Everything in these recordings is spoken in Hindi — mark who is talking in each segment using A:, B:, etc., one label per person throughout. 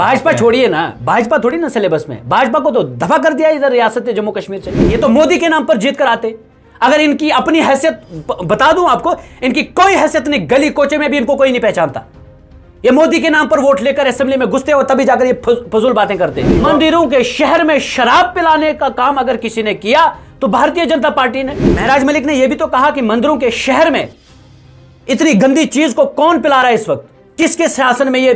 A: भाजपा छोड़िए ना, भाजपा थोड़ी ना सिलेबस में, भाजपा को तो दफा कर दिया इधर रियासत जम्मू कश्मीर से। ये तो मोदी के नाम पर जीत कर आते। अगर इनकी अपनी हैसियत बता दूं आपको, इनकी कोई हैसियत नहीं, गली कोचे में भी इनको कोई नहीं पहचानता। ये मोदी के नाम पर वोट लेकर असेंबली में घुसते हो, तभी जाकर ये फजूल बातें करते हैं। मंदिरों के शहर में शराब पिलाने का काम अगर किसी ने किया तो भारतीय जनता पार्टी ने। महराज मलिक ने यह भी तो कहा कि मंदिरों के शहर में इतनी गंदी चीज को कौन पिला रहा है इस वक्त, किसके शासन में ये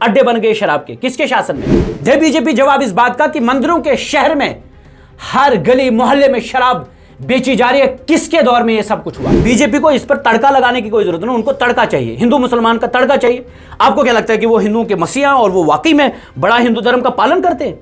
A: अड्डे बन गए शराब के, किसके शासन में? दे बीजेपी जवाब इस बात का कि मंदिरों के शहर में हर गली मोहल्ले में शराब बेची जा रही है। किसके दौर में ये सब कुछ हुआ? बीजेपी को इस पर तड़का लगाने की कोई जरूरत नहीं, उनको तड़का चाहिए, हिंदू मुसलमान का तड़का चाहिए। आपको क्या लगता है कि वो हिंदुओं के मसीहा और वो वाकई में बड़ा हिंदू धर्म का पालन करते हैं?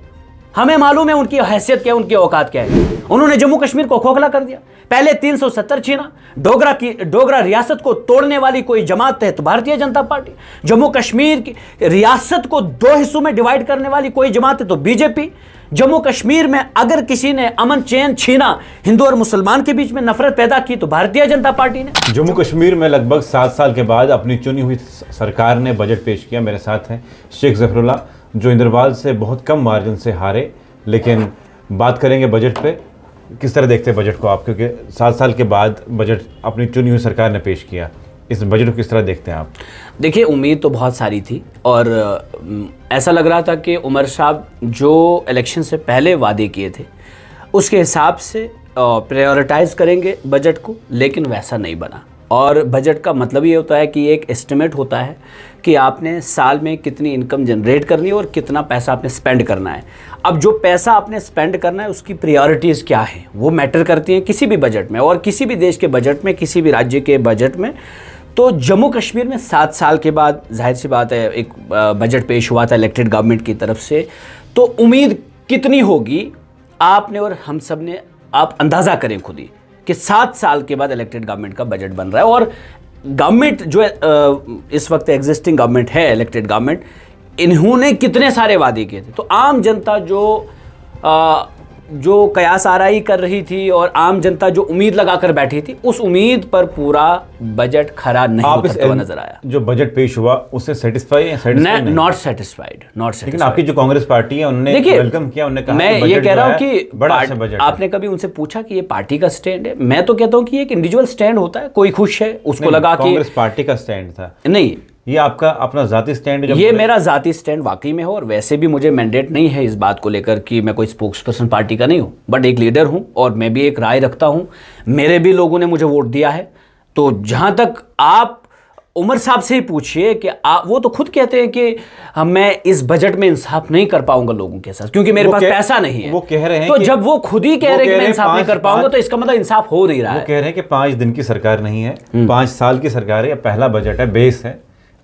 A: हमें मालूम है उनकी हैसियत क्या है, उनकी औकात क्या है। उन्होंने जम्मू कश्मीर को खोखला कर दिया, पहले 370 छीना। डोगरा रियासत को तोड़ने वाली कोई जमात है तो भारतीय जनता पार्टी। जम्मू कश्मीर की रियासत को 2 हिस्सों में डिवाइड करने वाली कोई जमात है तो बीजेपी। जम्मू कश्मीर में अगर किसी ने अमन चैन छीना, हिंदू और मुसलमान के बीच में नफरत पैदा की तो भारतीय जनता पार्टी ने।
B: जम्मू कश्मीर में लगभग 7 साल के बाद अपनी चुनी हुई सरकार ने बजट पेश किया। मेरे साथ हैं शेख जफरुल्लाह, जो इंद्रवाल से बहुत कम मार्जिन से हारे। लेकिन बात करेंगे बजट पे, किस तरह देखते हैं बजट को आप, क्योंकि 7 साल के बाद बजट अपनी चुनी हुई सरकार ने पेश किया, इस बजट को किस तरह देखते हैं आप?
A: देखिए, उम्मीद तो बहुत सारी थी और ऐसा लग रहा था कि उमर साहब जो इलेक्शन से पहले वादे किए थे उसके हिसाब से प्रायोरिटाइज करेंगे बजट को, लेकिन वैसा नहीं बना। और बजट का मतलब ये होता है कि एक एस्टिमेट होता है कि आपने साल में कितनी इनकम जनरेट करनी है और कितना पैसा आपने स्पेंड करना है। अब जो पैसा आपने स्पेंड करना है उसकी प्रायोरिटीज़ क्या है वो मैटर करती हैं किसी भी बजट में, और किसी भी देश के बजट में, किसी भी राज्य के बजट में। तो जम्मू कश्मीर में 7 साल के बाद जाहिर सी बात है एक बजट पेश हुआ था इलेक्टेड गवर्नमेंट की तरफ से, तो उम्मीद कितनी होगी आपने और हम सब ने, आप अंदाज़ा करें खुद ही कि 7 साल के बाद इलेक्टेड गवर्नमेंट का बजट बन रहा है। और गवर्नमेंट जो इस वक्त एग्जिस्टिंग गवर्नमेंट है, इलेक्टेड गवर्नमेंट, इन्होंने कितने सारे वादे किए थे। तो आम जनता जो कयास आराई कर रही थी और आम जनता जो उम्मीद लगाकर बैठी थी, उस उम्मीद पर पूरा बजट खरा नहीं होता हुआ नजर आया।
B: जो बजट पेश हुआ उससे सेटिस्फाई है?
A: Not satisfied.
B: लेकिन आपकी जो कांग्रेस पार्टी है उन्होंने वेलकम किया, उन्होंने कहा
A: मैं ये कह रहा हूँ कि
B: बड़ा अच्छा बजट।
A: आपने कभी उनसे पूछा कि ये पार्टी का स्टैंड है? मैं तो कहता हूँ कि एक इंडिविजुअल स्टैंड होता है, कोई खुश है उसको लगा कि
B: कांग्रेस पार्टी का स्टैंड था।
A: नहीं,
B: ये आपका अपना जाती स्टैंड है?
A: ये मेरा जाती स्टैंड वाकई में हो, और वैसे भी मुझे मैंडेट नहीं है इस बात को लेकर कि मैं कोई स्पोक्स पर्सन पार्टी का नहीं हूँ, बट एक लीडर हूँ और मैं भी एक राय रखता हूँ। मेरे भी लोगों ने मुझे वोट दिया है। तो जहाँ तक आप उमर साहब से ही पूछिए कि वो तो खुद कहते हैं कि मैं इस बजट में इंसाफ नहीं कर पाऊंगा लोगों के साथ क्योंकि मेरे पास पैसा नहीं है।
B: वो कह रहे हैं
A: तो जब वो खुद ही कह रहे हैं कि मैं इंसाफ नहीं कर पाऊंगा तो इसका मतलब इंसाफ हो नहीं रहा है।
B: वो कह रहे हैं कि 5 दिन की सरकार नहीं है, 5 साल की सरकार है, पहला बजट है, बेस है,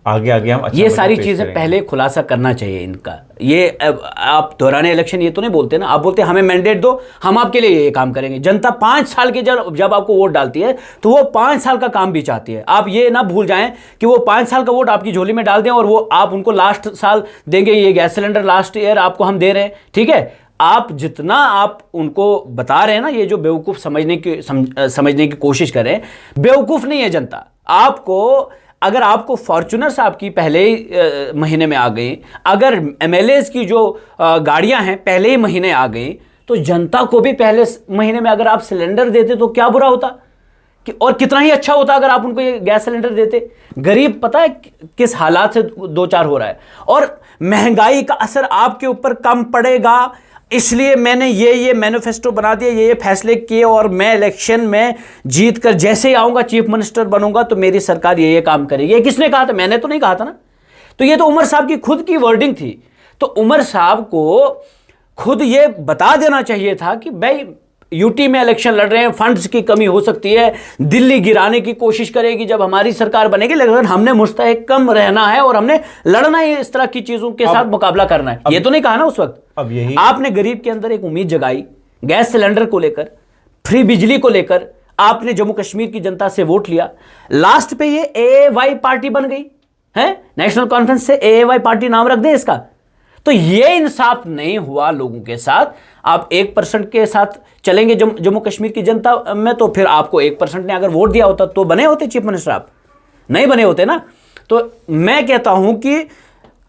B: आगे हम अच्छा
A: ये सारी चीजें पहले खुलासा करना चाहिए इनका। ये आप दौरान इलेक्शन ये तो नहीं बोलते ना, आप बोलते हमें मैंडेट दो, हम आपके लिए ये काम करेंगे। जनता 5 साल के जब आपको वोट डालती है तो वो 5 साल का काम भी चाहती है। आप ये ना भूल जाएं कि वो 5 साल का वोट आपकी झोली में डाल दें और वो आप उनको लास्ट साल देंगे, ये गैस सिलेंडर लास्ट ईयर आपको हम दे रहे हैं, ठीक है। आप जितना आप उनको बता रहे हैं ना, ये जो बेवकूफ़ समझने की कोशिश करें, बेवकूफ़ नहीं है जनता। अगर आपको फॉर्च्यूनर्स आपकी पहले ही महीने में आ गई, अगर एमएलएज की जो गाड़ियां हैं पहले ही महीने आ गई, तो जनता को भी पहले महीने में अगर आप सिलेंडर देते तो क्या बुरा होता और कितना ही अच्छा होता अगर आप उनको ये गैस सिलेंडर देते। गरीब पता है किस हालात से 2-4 हो रहा है, और महंगाई का असर आपके ऊपर कम पड़ेगा। इसलिए मैंने ये मैनिफेस्टो बना दिया, ये फैसले किए, और मैं इलेक्शन में जीत कर जैसे ही आऊंगा, चीफ मिनिस्टर बनूंगा, तो मेरी सरकार ये काम करेगी। ये किसने कहा था? मैंने तो नहीं कहा था ना। तो ये तो उमर साहब की खुद की वर्डिंग थी। तो उमर साहब को खुद ये बता देना चाहिए था कि भाई यूटी में इलेक्शन लड़ रहे हैं, फंड्स की कमी हो सकती है, दिल्ली गिराने की कोशिश करेगी जब हमारी सरकार बनेगी, लेकिन हमने मुस्तहकम रहना है और हमने लड़ना है, इस तरह की चीजों के साथ मुकाबला करना है। ये तो नहीं कहा ना उस वक्त।
B: अब यही
A: आपने गरीब के अंदर एक उम्मीद जगाई, गैस सिलेंडर को लेकर, फ्री बिजली को लेकर आपने जम्मू कश्मीर की जनता से वोट लिया। लास्ट पे ये एएवाई पार्टी बन गई है, नेशनल कॉन्फ्रेंस से एएवाई पार्टी नाम रख दें इसका। तो ये इंसाफ नहीं हुआ लोगों के साथ। आप 1% के साथ चलेंगे जम्मू कश्मीर की जनता में, तो फिर आपको 1% ने अगर वोट दिया होता तो बने होते चीफ मिनिस्टर, आप नहीं बने होते ना। तो मैं कहता हूं कि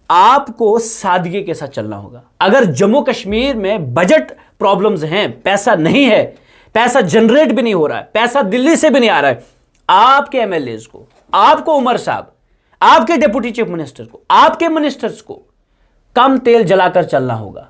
A: आपको सादगी के साथ चलना होगा। अगर जम्मू कश्मीर में बजट प्रॉब्लम्स हैं, पैसा नहीं है, पैसा जनरेट भी नहीं हो रहा है, पैसा दिल्ली से भी नहीं आ रहा है, आपके एमएलएज को, आपको उमर साहब, आपके डिप्टी चीफ मिनिस्टर को, आपके मिनिस्टर्स को कम तेल जलाकर चलना होगा।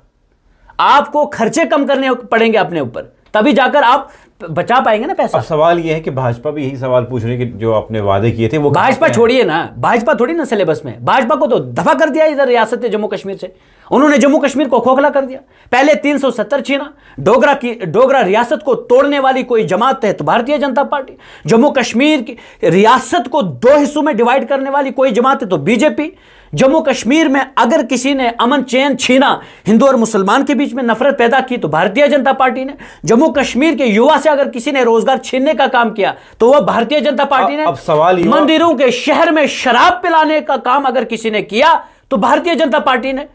A: आपको खर्चे कम करने पड़ेंगे अपने ऊपर, तभी जाकर आप बचा पाएंगे ना पैसा।
B: अब सवाल यह है कि भाजपा भी यही सवाल पूछ रही है कि जो आपने वादे किए थे वो
A: भाजपा छोड़िए ना, भाजपा थोड़ी ना सिलेबस में, भाजपा को तो दफा कर दिया इधर रियासत जम्मू कश्मीर से। उन्होंने जम्मू कश्मीर को खोखला कर दिया। पहले 370 छीना, डोगरा रियासत को तोड़ने वाली कोई जमात है तो भारतीय जनता पार्टी, जम्मू कश्मीर की रियासत को 2 हिस्सों में डिवाइड करने वाली कोई जमात है तो बीजेपी। जम्मू कश्मीर में अगर किसी ने अमन चैन छीना, हिंदू और मुसलमान के बीच में नफरत पैदा की तो भारतीय जनता पार्टी ने। जम्मू कश्मीर के युवा से अगर किसी ने रोजगार छीनने का काम किया तो वह भारतीय जनता पार्टी ने।
B: अब सवाल
A: मंदिरों के शहर में शराब पिलाने का काम अगर किसी ने किया तो भारतीय जनता पार्टी ने।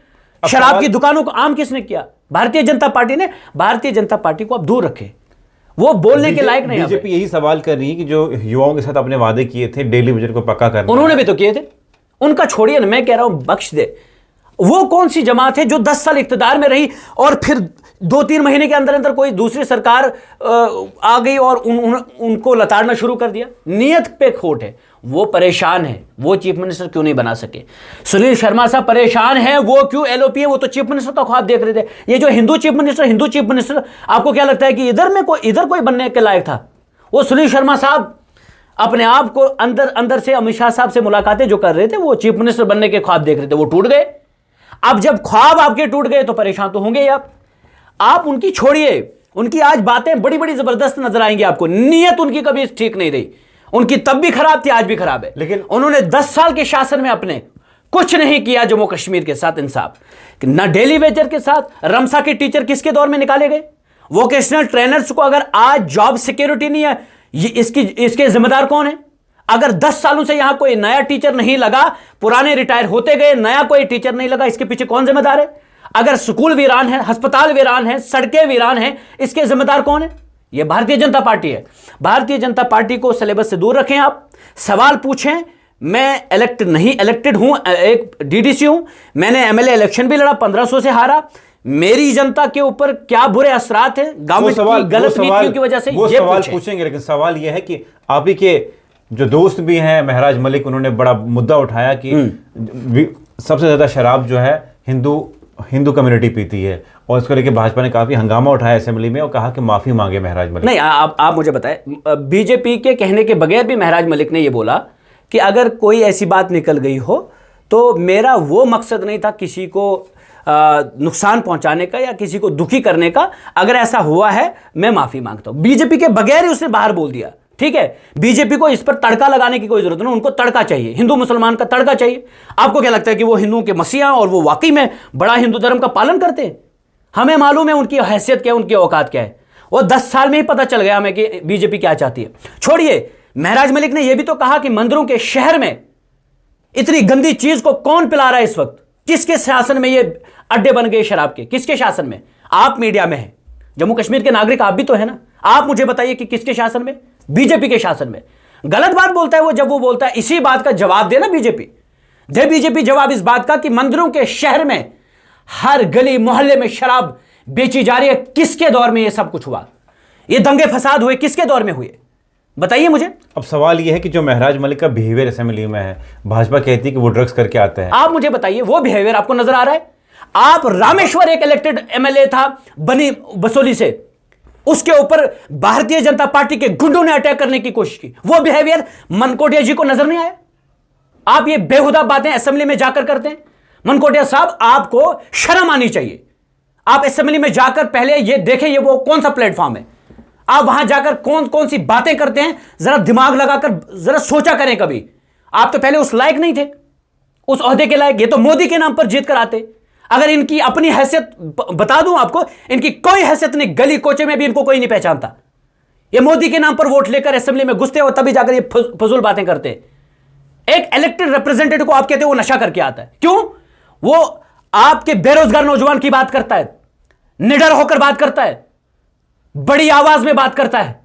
A: शराब की दुकानों को आम किसने किया? भारतीय जनता पार्टी ने। भारतीय जनता पार्टी को आप दूर रखें, वो बोलने के लायक नहीं।
B: बीजेपी यही सवाल कर रही है कि जो युवाओं के साथ अपने वादे किए थे डेली बजट को पक्का करना,
A: उन्होंने भी तो किए थे, उनका छोड़िए ना, मैं कह रहा हूं बख्श दे। वो कौन सी जमात है जो 10 साल इख्तिदार में रही और फिर 2-3 महीने के अंदर अंदर कोई दूसरी सरकार आ गई और उनको लताड़ना शुरू कर दिया? नियत पे खोट है, वो परेशान है, वो चीफ मिनिस्टर क्यों नहीं बना सके? सुनील शर्मा साहब परेशान है, वो क्यों एलओपी है? वो तो चीफ मिनिस्टर का ख्वाब देख रहे थे। ये जो हिंदू चीफ मिनिस्टर, आपको क्या लगता है कि इधर कोई बनने के लायक था? वो सुनील शर्मा साहब अपने आप को अंदर से अमित शाह साहब से मुलाकातें जो कर रहे थे, वो चीफ मिनिस्टर बनने के ख्वाब देख रहे थे, वो टूट गए। अब जब ख्वाब आपके टूट गए तो परेशान तो होंगे ही आप उनकी छोड़िए, उनकी आज बातें बड़ी बड़ी जबरदस्त नजर आएंगी आपको। नीयत उनकी कभी ठीक नहीं रही, उनकी तब भी खराब थी, आज भी खराब है।
B: लेकिन
A: उन्होंने 10 साल के शासन में अपने कुछ नहीं किया जम्मू कश्मीर के साथ इंसाफ, ना डेली वेजर के साथ। रमसा के टीचर किसके दौर में निकाले गए? वोकेशनल ट्रेनर्स को अगर आज जॉब सिक्योरिटी नहीं है, इसके जिम्मेदार कौन है? अगर 10 सालों से यहां कोई नया टीचर नहीं लगा, पुराने रिटायर होते गए, नया कोई टीचर नहीं लगा, इसके पीछे कौन जिम्मेदार है? अगर स्कूल वीरान है, अस्पताल वीरान है, सड़कें वीरान हैं, इसके जिम्मेदार कौन है? यह भारतीय जनता पार्टी है। भारतीय जनता पार्टी को सिलेबस से दूर रखें। आप सवाल पूछें। मैं इलेक्टेड हूं, एक डीडीसी हूं, मैंने एमएलए इलेक्शन भी लड़ा, 1500 से हारा। मेरी जनता के ऊपर क्या बुरे असरात हैं गवर्नमेंट की गलत नीतियों की वजह से,
B: वो सवाल पूछेंगे। लेकिन सवाल यह है कि आप ही के जो दोस्त भी हैं महराज मलिक, उन्होंने बड़ा मुद्दा उठाया कि सबसे ज्यादा शराब जो है हिंदू कम्युनिटी पीती है, और इसको लेकर भाजपा ने काफी हंगामा उठाया असेंबली में और कहा कि माफी मांगे महराज मलिक।
A: नहीं, आप मुझे बताएं, बीजेपी के कहने के बगैर भी महराज मलिक ने यह बोला कि अगर कोई ऐसी बात निकल गई हो तो मेरा वो मकसद नहीं था किसी को नुकसान पहुंचाने का या किसी को दुखी करने का। अगर ऐसा हुआ है मैं माफी मांगता हूं। बीजेपी के बगैर ही उसने बाहर बोल दिया। ठीक है, बीजेपी को इस पर तड़का लगाने की कोई जरूरत नहीं, उनको तड़का चाहिए, हिंदू मुसलमान का तड़का चाहिए। आपको क्या लगता है कि वो हिंदुओं के मसीहा और वो वाकई में बड़ा हिंदू धर्म का पालन करते हैं? हमें मालूम है उनकी हैसियत क्या है, उनकी औकात क्या है। वो 10 साल में ही पता चल गया हमें कि बीजेपी क्या चाहती है। छोड़िए, महराज मलिक ने यह भी तो कहा कि मंदिरों के शहर में इतनी गंदी चीज को कौन पिला रहा है इस वक्त? किसके शासन में ये अड्डे बन गए शराब के? किसके शासन में? आप मीडिया में हैं, जम्मू कश्मीर के नागरिक आप भी तो है ना। आप मुझे बताइए कि किसके शासन में? बीजेपी के शासन में। गलत बात बोलता है वो, जब वो बोलता है इसी बात का जवाब देना बीजेपी जवाब इस बात का कि मंदिरों के शहर में हर गली मोहल्ले में शराब बेची जा रही है। किसके दौर में ये सब कुछ हुआ? ये दंगे फसाद हुए किसके दौर में हुए? बताइए मुझे।
B: अब सवाल यह है कि जो महराज मलिक का बिहेवियर असेंबली में है, भाजपा कहती है कि वो ड्रग्स करके आते हैं।
A: आप मुझे बताइए, वो बिहेवियर आपको नजर आ रहा है? आप रामेश्वर एक इलेक्टेड एमएलए था बनी बसोली से, उसके ऊपर भारतीय जनता पार्टी के गुंडों ने अटैक करने की कोशिश की, वो बिहेवियर मनकोटिया जी को नजर नहीं आया? आप ये बेहुदा बातें असेंबली में जाकर करते हैं। मनकोटिया साहब, आपको शर्म आनी चाहिए। आप असेंबली में जाकर पहले ये देखें ये वो कौन सा प्लेटफॉर्म है। आप वहां जाकर कौन कौन सी बातें करते हैं, जरा दिमाग लगाकर जरा सोचा करें कभी। आप तो पहले उस लायक नहीं थे, उस ओहदे के लायक। ये तो मोदी के नाम पर जीत कर आते। अगर इनकी अपनी हैसियत बता दूं आपको, इनकी कोई हैसियत नहीं, गली कोचे में भी इनको कोई नहीं पहचानता। ये मोदी के नाम पर वोट लेकर असेंबली में घुसते हो, तभी जाकर ये फजूल बातें करते हैं। एक इलेक्टेड रिप्रेजेंटेटिव को आप कहते हो वो नशा करके आता है, क्यों? वो आपके बेरोजगार नौजवान की बात करता है, निडर होकर बात करता है, बड़ी आवाज में बात करता है,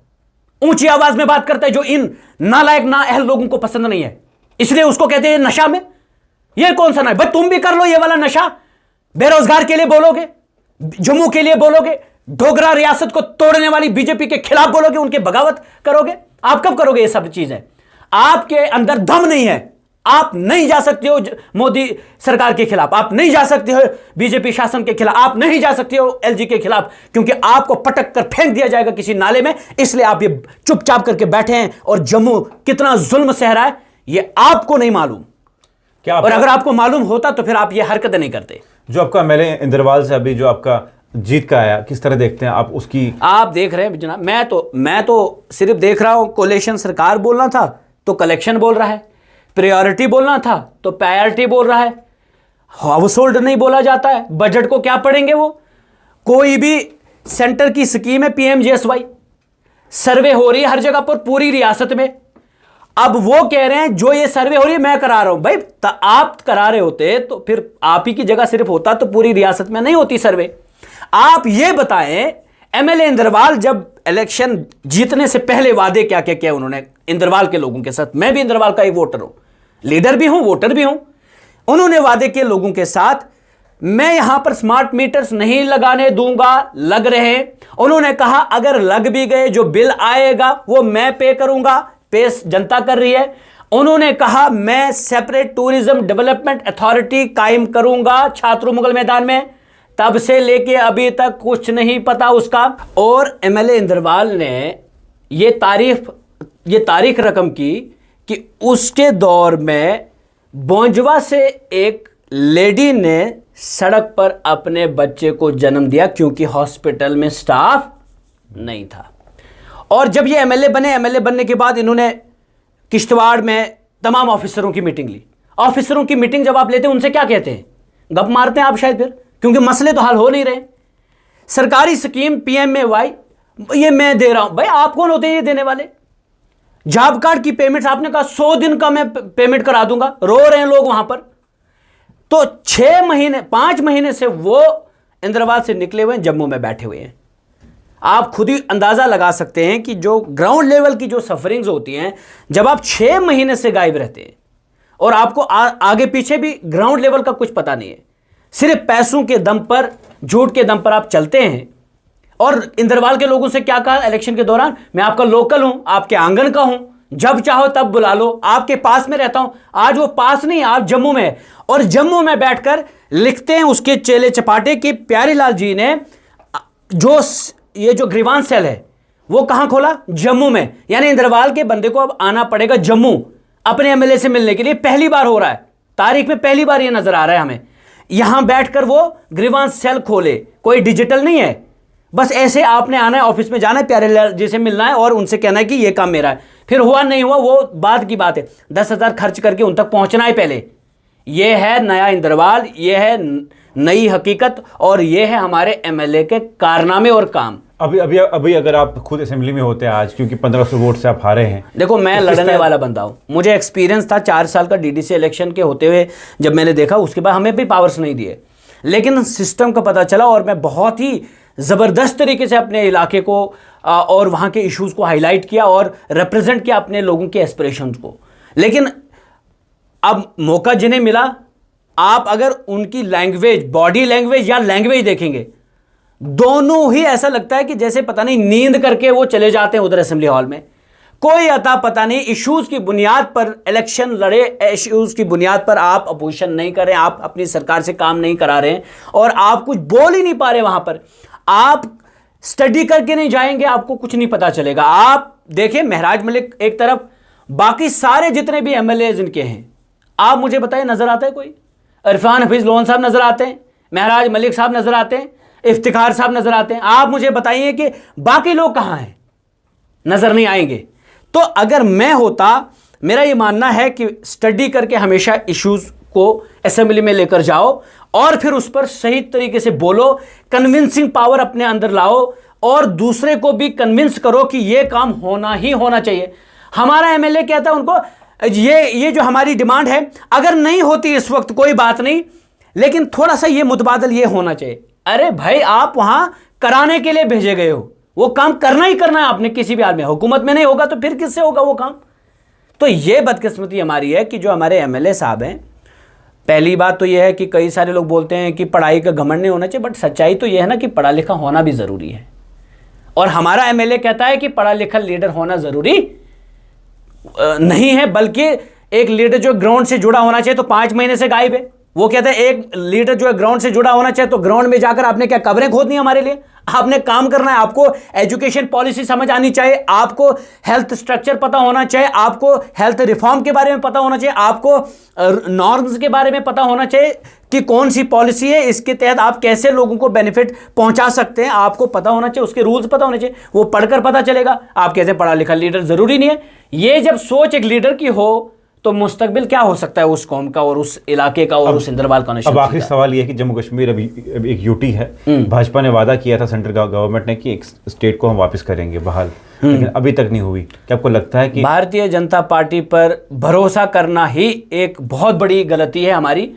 A: ऊंची आवाज में बात करता है, जो इन नालायक नाअहल लोगों को पसंद नहीं है। इसलिए उसको कहते हैं नशा में। ये कौन सा भाई, तुम भी कर लो ये वाला नशा। बेरोजगार के लिए बोलोगे, जम्मू के लिए बोलोगे, डोगरा रियासत को तोड़ने वाली बीजेपी के खिलाफ बोलोगे, उनके बगावत करोगे। आप कब करोगे ये सब चीजें? आपके अंदर दम नहीं है। आप नहीं जा सकते हो मोदी सरकार के खिलाफ, आप नहीं जा सकते हो बीजेपी शासन के खिलाफ, आप नहीं जा सकते हो एलजी के खिलाफ, क्योंकि आपको पटक कर फेंक दिया जाएगा किसी नाले में। इसलिए आप ये चुपचाप करके बैठे हैं। और जम्मू कितना जुल्म सह रहा है ये आपको नहीं मालूम क्या? और अगर आपको मालूम होता तो फिर आप ये हरकत नहीं करते।
B: जो आपका एमएलए इंद्रवाल से अभी जो आपका जीत का आया, किस तरह देखते हैं आप उसकी?
A: आप देख रहे हैं जनाब, मैं तो सिर्फ देख रहा हूं। कोलेशन सरकार बोलना था तो कलेक्शन बोल रहा है, प्रायोरिटी बोलना था तो प्रायोरिटी बोल रहा है, हाउस होल्ड नहीं बोला जाता है। बजट को क्या पढ़ेंगे वो? कोई भी सेंटर की स्कीम है पीएमजीएसवाई, सर्वे हो रही है हर जगह पर पूरी रियासत में। अब वो कह रहे हैं जो ये सर्वे हो रही है मैं करा रहा हूं। भाई आप करा रहे होते तो फिर आप ही की जगह सिर्फ होता, तो पूरी रियासत में नहीं होती सर्वे। आप ये बताएं, एमएलए इंद्रवाल जब इलेक्शन जीतने से पहले वादे क्या क्या किया उन्होंने इंद्रवाल के लोगों के साथ। मैं भी इंद्रवाल का एक वोटर हूं, लीडर भी हूं, वोटर भी हूं। उन्होंने वादे किए लोगों के साथ, मैं यहां पर स्मार्ट मीटर्स नहीं लगाने दूंगा, लग रहे हैं। उन्होंने कहा अगर लग भी गए जो बिल आएगा वो मैं पे करूंगा, पे जनता कर रही है। उन्होंने कहा मैं सेपरेट टूरिज्म डेवलपमेंट अथॉरिटी कायम करूंगा छात्रों मुगल मैदान में। तब से लेके अभी तक कुछ नहीं पता उसका। और एमएलए इंद्रवाल ने ये तारीख रकम की कि उसके दौर में बोंजवा से एक लेडी ने सड़क पर अपने बच्चे को जन्म दिया क्योंकि हॉस्पिटल में स्टाफ नहीं था। और जब ये एमएलए बनने के बाद इन्होंने किश्तवाड़ में तमाम ऑफिसरों की मीटिंग ली। ऑफिसरों की मीटिंग जब आप लेते हैं उनसे क्या कहते हैं? गप मारते हैं आप शायद, फिर क्योंकि मसले तो हल हो नहीं रहे। सरकारी स्कीम पीएमएवाई ये मैं दे रहा हूं। भाई आप कौन होते हैं ये देने वाले? जॉब कार्ड की पेमेंट्स आपने कहा 100 दिन का मैं पेमेंट करा दूंगा, रो रहे हैं लोग वहां पर। तो 5 महीने से वो इंद्रवाल से निकले हुए जम्मू में बैठे हुए हैं। आप खुद ही अंदाजा लगा सकते हैं कि जो ग्राउंड लेवल की जो सफरिंग्स होती हैं, जब आप 6 महीने से गायब रहते हैं और आपको आगे पीछे भी ग्राउंड लेवल का कुछ पता नहीं है, सिर्फ पैसों के दम पर, झूठ के दम पर आप चलते हैं। और इंद्रवाल के लोगों से क्या कहा इलेक्शन के दौरान? मैं आपका लोकल हूं, आपके आंगन का हूं, जब चाहो तब बुला लो, आपके पास में रहता हूं। आज वो पास नहीं, आप जम्मू में है। और जम्मू में बैठकर लिखते हैं उसके चेले चपाटे कि प्यारीलाल जी ने जो ग्रीवांस सेल है वो कहां खोला? जम्मू में। यानी इंद्रवाल के बंदे को अब आना पड़ेगा जम्मू अपने एमएलए से मिलने के लिए। पहली बार हो रहा है, तारीख में पहली बार ये नजर आ रहा है हमें। यहां बैठकर वो ग्रीवांस सेल खोले, कोई डिजिटल नहीं है। बस ऐसे आपने आना है, ऑफिस में जाना है, प्यारेलाल जी से मिलना है और उनसे कहना है कि ये काम मेरा है। फिर हुआ नहीं हुआ वो बाद की बात है। 10,000 खर्च करके उन तक पहुंचना है पहले। ये है नया इंद्रवाल, ये है नई हकीकत और ये है हमारे एमएलए के कारनामे और काम।
B: अभी अगर आप खुद असेंबली में होते हैं आज, क्योंकि 1500 वोट से आप हारे हैं।
A: देखो मैं लड़ने वाला बंदा हूं, मुझे एक्सपीरियंस था 4 साल का डीडीसी इलेक्शन के होते हुए। जब मैंने देखा उसके बाद हमें भी पावर्स नहीं दिए, लेकिन सिस्टम का पता चला और मैं बहुत ही ज़बरदस्त तरीके से अपने इलाके को और वहाँ के इश्यूज़ को हाईलाइट किया और रिप्रेजेंट किया अपने लोगों के एस्पिरेशंस को। लेकिन अब मौका जिन्हें मिला, आप अगर उनकी लैंग्वेज, बॉडी लैंग्वेज या लैंग्वेज देखेंगे, दोनों ही ऐसा लगता है कि जैसे पता नहीं नींद करके वो चले जाते हैं उधर असेंबली हॉल में। कोई अता पता नहीं, इश्यूज़ की बुनियाद पर इलेक्शन लड़े, इश्यूज़ की बुनियाद पर आप अपोजिशन नहीं कर रहे हैं, आप अपनी सरकार से काम नहीं करा रहे हैं और आप कुछ बोल ही नहीं पा रहे वहाँ पर। आप स्टडी करके नहीं जाएंगे, आपको कुछ नहीं पता चलेगा। आप देखें महराज मलिक एक तरफ, बाकी सारे जितने भी एमएलए इनके हैं, आप मुझे बताइए नज़र आता है कोई? इरफान हफीज़ लोन साहब नज़र आते हैं, महराज मलिक साहब नज़र आते हैं, इफ्तिखार साहब नज़र आते हैं। आप मुझे बताइए कि बाकी लोग कहाँ हैं? नज़र नहीं आएंगे। तो अगर मैं होता, मेरा ये मानना है कि स्टडी करके हमेशा इश्यूज़ को असेंबली में लेकर जाओ और फिर उस पर सही तरीके से बोलो, कन्विंसिंग पावर अपने अंदर लाओ और दूसरे को भी कन्विंस करो कि ये काम होना ही होना चाहिए। हमारा एमएलए कहता है उनको ये जो हमारी डिमांड है अगर नहीं होती इस वक्त कोई बात नहीं, लेकिन थोड़ा सा ये मुतबादल ये होना चाहिए। अरे भाई आप वहां कराने के लिए भेजे गए हो, वो काम करना ही करना है आपने किसी भी हाल में। हुकूमत में नहीं होगा तो फिर किससे होगा वो काम? तो ये बदकिस्मती हमारी है कि जो हमारे एमएलए साहब हैं पहली बात तो यह है कि कई सारे लोग बोलते हैं कि पढ़ाई का घमंड नहीं होना चाहिए, बट सच्चाई तो यह है ना कि पढ़ा लिखा होना भी ज़रूरी है। और हमारा एमएलए कहता है कि पढ़ा लिखा लीडर होना ज़रूरी नहीं है, बल्कि एक लीडर जो ग्राउंड से जुड़ा होना चाहिए तो 5 महीने से गायब है। वो कहते हैं एक लीडर जो है ग्राउंड से जुड़ा होना चाहिए, तो ग्राउंड में जाकर आपने क्या कब्रें खोदनी है हमारे लिए? आपने काम करना है, आपको एजुकेशन पॉलिसी समझ आनी चाहिए, आपको हेल्थ स्ट्रक्चर पता होना चाहिए, आपको हेल्थ रिफॉर्म के बारे में पता होना चाहिए, आपको नॉर्म्स के बारे में पता होना चाहिए कि कौन सी पॉलिसी है, इसके तहत आप कैसे लोगों को बेनिफिट पहुंचा सकते हैं, आपको पता होना चाहिए, उसके रूल्स पता होने चाहिए। वो पढ़कर पता चलेगा। आप कहते हैं पढ़ा लिखा लीडर जरूरी नहीं है। ये जब सोच एक लीडर की हो तो मुस्तकबिल क्या हो सकता है उस कौम का और उस इलाके का और उस इंद्रवाल का।
B: अब आखिरी सवाल ये है कि जम्मू कश्मीर अभी एक यूटी है, भाजपा ने वादा किया था सेंट्रल गवर्नमेंट ने कि एक स्टेट को हम वापस करेंगे बहाल, लेकिन अभी तक नहीं हुई। क्या आपको लगता है कि
A: भारतीय जनता पार्टी पर भरोसा करना ही एक बहुत बड़ी गलती है हमारी?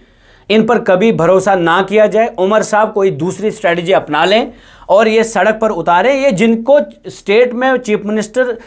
A: इन पर कभी भरोसा ना किया जाए। उमर साहब कोई दूसरी स्ट्रेटजी अपना लें और ये सड़क पर उतारें। ये जिनको स्टेट में चीफ मिनिस्टर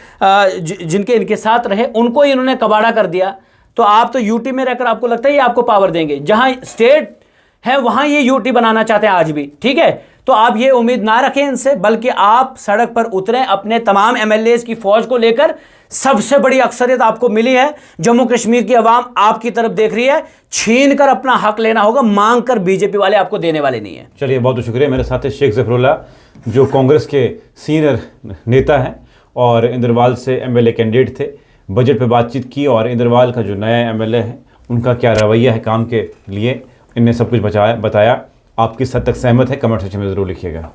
A: जिनके इनके साथ रहे उनको इन्होंने कबाड़ा कर दिया, तो आप तो यूटी में रहकर आपको लगता है ये आपको पावर देंगे? जहां स्टेट है वहां ये यूटी बनाना चाहते हैं आज भी, ठीक है? तो आप ये उम्मीद ना रखें इनसे, बल्कि आप सड़क पर उतरें अपने तमाम एमएलए की फौज को लेकर। सबसे बड़ी अक्सरियत आपको मिली है, जम्मू कश्मीर की आवाम आपकी तरफ देख रही है। छीन कर अपना हक लेना होगा, मांग कर बीजेपी वाले आपको देने वाले नहीं है।
B: चलिए, बहुत बहुत शुक्रिया। मेरे साथ है शेख ज़फरुल्लाह जो कांग्रेस के सीनियर नेता हैं और इंद्रवाल से एमएलए कैंडिडेट थे। बजट पे बातचीत की और इंद्रवाल का जो नया एमएलए है उनका क्या रवैया है काम के लिए, इनने सब कुछ बताया। आप किस हद तक सहमत है कमेंट सेक्शन में ज़रूर लिखिएगा।